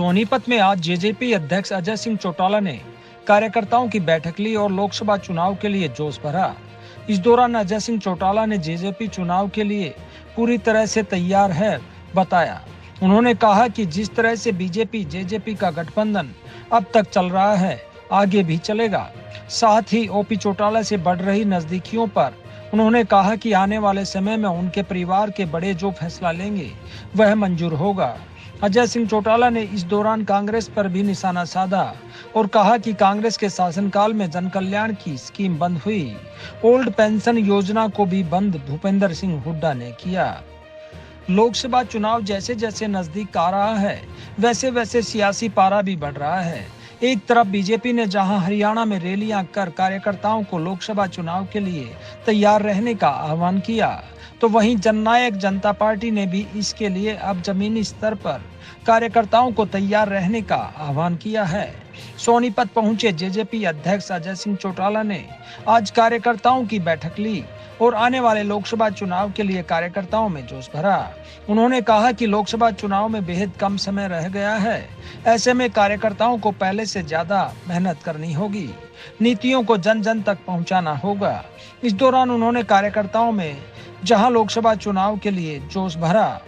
सोनीपत में आज जेजेपी अध्यक्ष अजय सिंह चौटाला ने कार्यकर्ताओं की बैठक ली और लोकसभा चुनाव के लिए जोश भरा। इस दौरान अजय सिंह चौटाला ने जेजेपी चुनाव के लिए पूरी तरह से तैयार है बताया। उन्होंने कहा कि जिस तरह से बीजेपी जेजेपी का गठबंधन अब तक चल रहा है, आगे भी चलेगा। साथ ही ओपी चौटाला से बढ़ रही नजदीकियों पर उन्होंने कहा कि आने वाले समय में उनके परिवार के बड़े जो फैसला लेंगे वह मंजूर होगा। अजय सिंह चौटाला ने इस दौरान कांग्रेस पर भी निशाना साधा और कहा कि कांग्रेस के शासनकाल में जन कल्याण की स्कीम बंद हुई। ओल्ड पेंशन योजना को भी बंद भूपेंद्र सिंह हुड्डा ने किया। लोकसभा चुनाव जैसे जैसे नजदीक आ रहा है, वैसे वैसे सियासी पारा भी बढ़ रहा है। एक तरफ बीजेपी ने जहां हरियाणा में रैलियां कर कार्यकर्ताओं को लोकसभा चुनाव के लिए तैयार रहने का आह्वान किया, तो वहीं जननायक जनता पार्टी ने भी इसके लिए अब जमीनी स्तर पर कार्यकर्ताओं को तैयार रहने का आह्वान किया है। सोनीपत पहुंचे जेजेपी अध्यक्ष अजय सिंह चौटाला ने आज कार्यकर्ताओं की बैठक ली और आने वाले लोकसभा चुनाव के लिए कार्यकर्ताओं में जोश भरा। उन्होंने कहा कि लोकसभा चुनाव में बेहद कम समय रह गया है, ऐसे में कार्यकर्ताओं को पहले से ज्यादा मेहनत करनी होगी, नीतियों को जन जन तक पहुंचाना होगा। इस दौरान उन्होंने कार्यकर्ताओं में जहां लोकसभा चुनाव के लिए जोश भरा,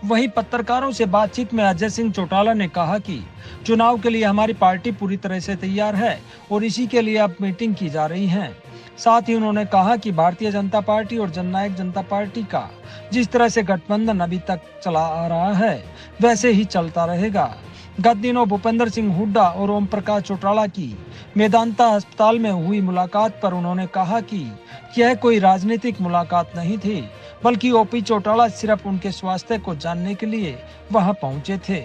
वहीं पत्रकारों से बातचीत में अजय सिंह चौटाला ने कहा कि चुनाव के लिए हमारी पार्टी पूरी तरह से तैयार है और इसी के लिए अब मीटिंग की जा रही है। साथ ही उन्होंने कहा कि भारतीय जनता पार्टी और जननायक जनता पार्टी का जिस तरह से गठबंधन अभी तक चला आ रहा है, वैसे ही चलता रहेगा। गत दिनों भूपेंद्र सिंह हुड्डा और ओम प्रकाश चौटाला की मेदांता अस्पताल में हुई मुलाकात पर उन्होंने कहा कि यह कोई राजनीतिक मुलाकात नहीं थी, बल्कि ओपी चौटाला सिर्फ उनके स्वास्थ्य को जानने के लिए वहां पहुंचे थे।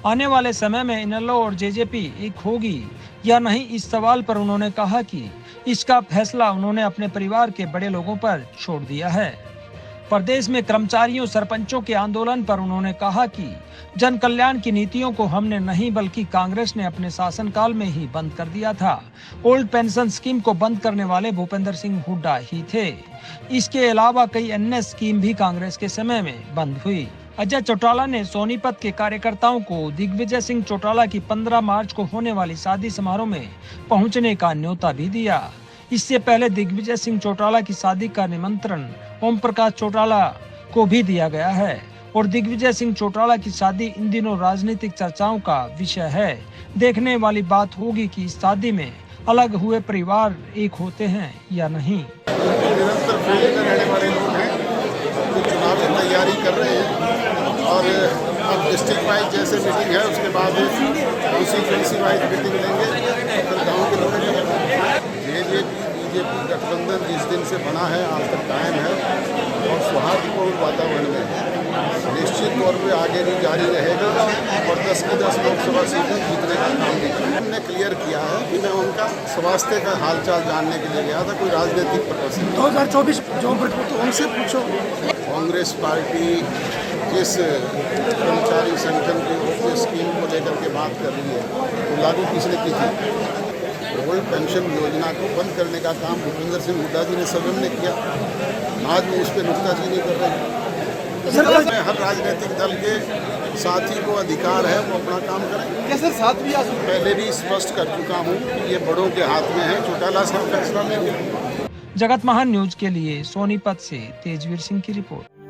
आने वाले समय में इनेलो और जेजेपी एक होगी या नहीं, इस सवाल पर उन्होंने कहा कि इसका फैसला उन्होंने अपने परिवार के बड़े लोगों पर छोड़ दिया है। प्रदेश में कर्मचारियों सरपंचों के आंदोलन पर उन्होंने कहा कि जन कल्याण की नीतियों को हमने नहीं बल्कि कांग्रेस ने अपने शासनकाल में ही बंद कर दिया था। ओल्ड पेंशन स्कीम को बंद करने वाले भूपेंद्र सिंह हुड्डा ही थे। इसके अलावा कई अन्य स्कीम भी कांग्रेस के समय में बंद हुई। अजय चौटाला ने सोनीपत के कार्यकर्ताओं को दिग्विजय सिंह चौटाला की 15 मार्च को होने वाली शादी समारोह में पहुंचने का न्योता भी दिया। इससे पहले दिग्विजय सिंह चौटाला की शादी का निमंत्रण ओम प्रकाश चौटाला को भी दिया गया है और दिग्विजय सिंह चौटाला की शादी इन दिनों राजनीतिक चर्चाओं का विषय है। देखने वाली बात होगी कि इस शादी में अलग हुए परिवार एक होते हैं या नहीं। निरंतर फील्ड में रहने वाले लोग हैं, तो चुनाव की तैयारी कर रहे हैं और अब डिस्ट्रिक्ट वाइज जैसे मीटिंग है उसके बाद कॉन्स्टिट्यूंसी वाइज मीटिंग लेंगे, फिर गाँव के लोग बीजेपी गठबंधन जिस दिन से बना है आज तक कायम है और सौहार्दपूर्ण वातावरण में है। निश्चित तौर पे आगे भी जारी रहेगा और 10 की 10 लोकसभा सीटें जीतने का काम भी करेंगे। हमने क्लियर किया है कि मैं उनका स्वास्थ्य का हालचाल जानने के लिए गया था, कोई राजनीतिक पर्पज से। 2024 जो तो उनसे पूछो। कांग्रेस पार्टी जिस कर्मचारी संगठन की स्कीम को लेकर के बात कर रही है, तो लागू किसने की थी? ओल्ड पेंशन योजना को बंद करने का काम भूपेंद्र सिंह हुड्डा जी ने सदन में किया। आज मैं उस पर नुक्ताचीनी कर रही हूँ। हर राजनीतिक दल के साथी को अधिकार है वो अपना काम करें। क्या सर साथ भी पहले भी स्पष्ट कर चुका हूँ कि ये बड़ों के हाथ में है, चौटाला साहब फैसला लेंगे। जगत महान न्यूज के लिए सोनीपत से तेजवीर सिंह की रिपोर्ट।